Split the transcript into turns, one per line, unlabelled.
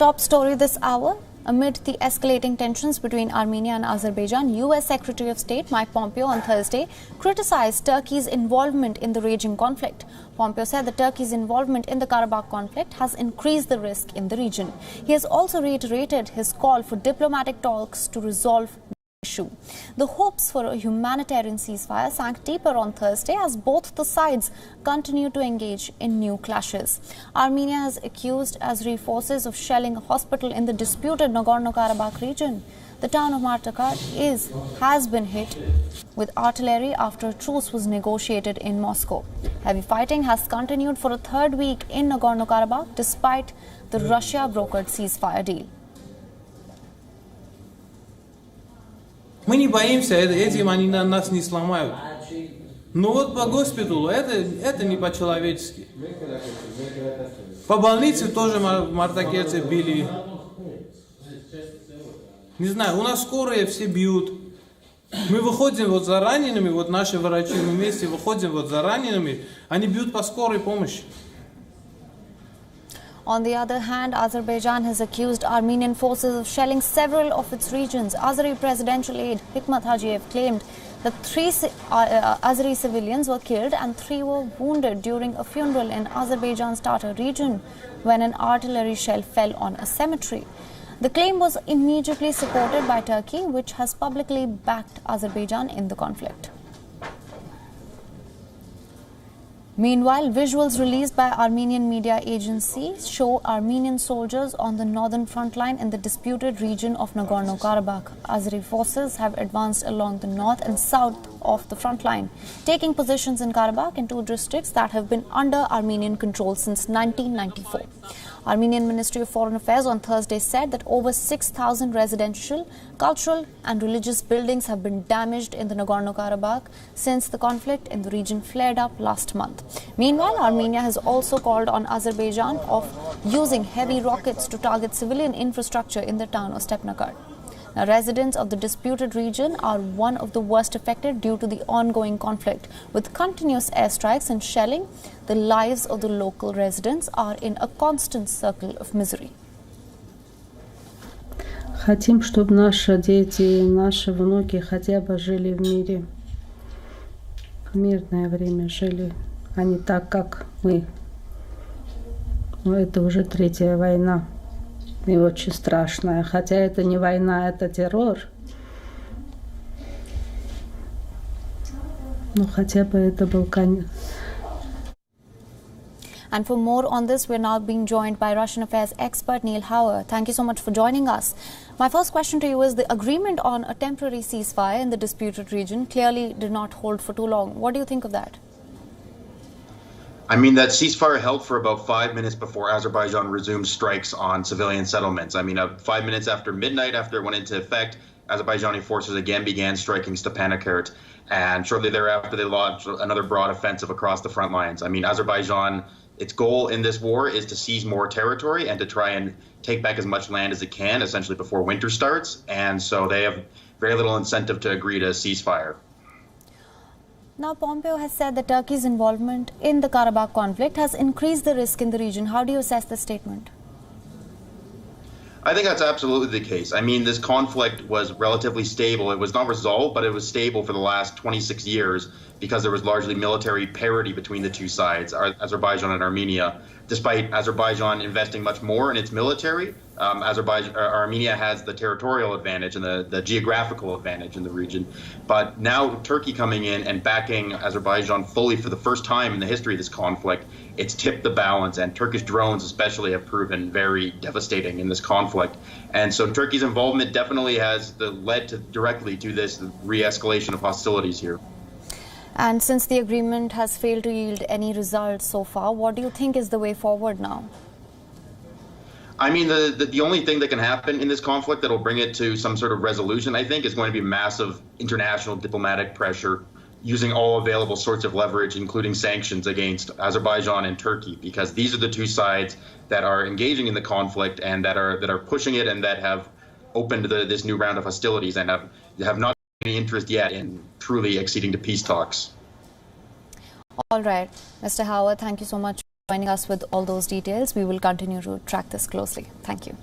Top story this hour. Amid the escalating tensions between Armenia and Azerbaijan, U.S. Secretary of State Mike Pompeo on Thursday criticized Turkey's involvement in the raging conflict. Pompeo said that Turkey's involvement in the Karabakh conflict has increased the risk in the region. He has also reiterated his call for diplomatic talks to resolve the issue. The hopes for a humanitarian ceasefire sank deeper on Thursday as both the sides continue to engage in new clashes. Armenia has accused Azeri forces of shelling a hospital in the disputed Nagorno-Karabakh region. The town of Martakar has been hit with artillery after a truce was negotiated in Moscow. Heavy fighting has continued for a third week in Nagorno-Karabakh despite the Russia-brokered ceasefire deal.
Мы не боимся, этим они нас не сломают. Но вот по госпиталю это не по-человечески. По больнице тоже мартакерцы били. Не знаю, у нас скорые все бьют. Мы выходим вот за ранеными, вот наши врачи, мы вместе выходим вот за ранеными, они бьют по скорой помощи.
On the other hand, Azerbaijan has accused Armenian forces of shelling several of its regions. Azeri presidential aide Hikmat Hajiyev claimed that 3 Azeri civilians were killed and 3 were wounded during a funeral in Azerbaijan's Tatar region when an artillery shell fell on a cemetery. The claim was immediately supported by Turkey, which has publicly backed Azerbaijan in the conflict. Meanwhile, visuals released by Armenian media agencies show Armenian soldiers on the northern front line in the disputed region of Nagorno-Karabakh. Azeri forces have advanced along the north and south of the front line, taking positions in Karabakh in 2 districts that have been under Armenian control since 1994. Armenian Ministry of Foreign Affairs on Thursday said that over 6,000 residential, cultural and religious buildings have been damaged in the Nagorno-Karabakh since the conflict in the region flared up last month. Meanwhile, Armenia has also called on Azerbaijan of using heavy rockets to target civilian infrastructure in the town of Stepnakert. Now, residents of the disputed region are one of the worst affected due to the ongoing conflict. With continuous airstrikes and shelling, the lives of the local residents are in a constant circle of misery.
Хотим, чтобы наши дети и наши внуки хотя бы жили в мире. В мирное время жили, а не так, как мы. Но это уже 3-я война. И очень страшная. Хотя это не война, это террор. Но хотя бы это был конец.
And for more on this, we're now being joined by Russian affairs expert Neil Hauer. Thank you so much for joining us. My first question to you is the agreement on a temporary ceasefire in the disputed region clearly did not hold for too long. What do you think of that?
I mean, that ceasefire held for about 5 minutes before Azerbaijan resumed strikes on civilian settlements. I mean, 5 minutes after midnight, after it went into effect, Azerbaijani forces again began striking Stepanakert, and shortly thereafter they launched another broad offensive across the front lines. I mean, Azerbaijan, its goal in this war is to seize more territory and to try and take back as much land as it can, essentially before winter starts, and so they have very little incentive to agree to a ceasefire.
Now, Pompeo has said that Turkey's involvement in the Karabakh conflict has increased the risk in the region. How do you assess this statement?
I think that's absolutely the case. I mean, this conflict was relatively stable. It was not resolved, but it was stable for the last 26 years because there was largely military parity between the two sides, Azerbaijan and Armenia. Despite Azerbaijan investing much more in its military, Armenia has the territorial advantage and the geographical advantage in the region. But now Turkey coming in and backing Azerbaijan fully for the first time in the history of this conflict, it's tipped the balance, and Turkish drones especially have proven very devastating in this conflict. And so Turkey's involvement definitely has led directly to this re-escalation of hostilities here.
And since the agreement has failed to yield any results so far, what do you think is the way forward now?
I mean, the only thing that can happen in this conflict that will bring it to some sort of resolution, I think, is going to be massive international diplomatic pressure using all available sorts of leverage, including sanctions against Azerbaijan and Turkey, because these are the two sides that are engaging in the conflict and that are pushing it and that have opened this new round of hostilities and have not any interest yet in truly acceding to peace talks.
All right, Mr. Howard, thank you so much for joining us with all those details. We will continue to track this closely. Thank you.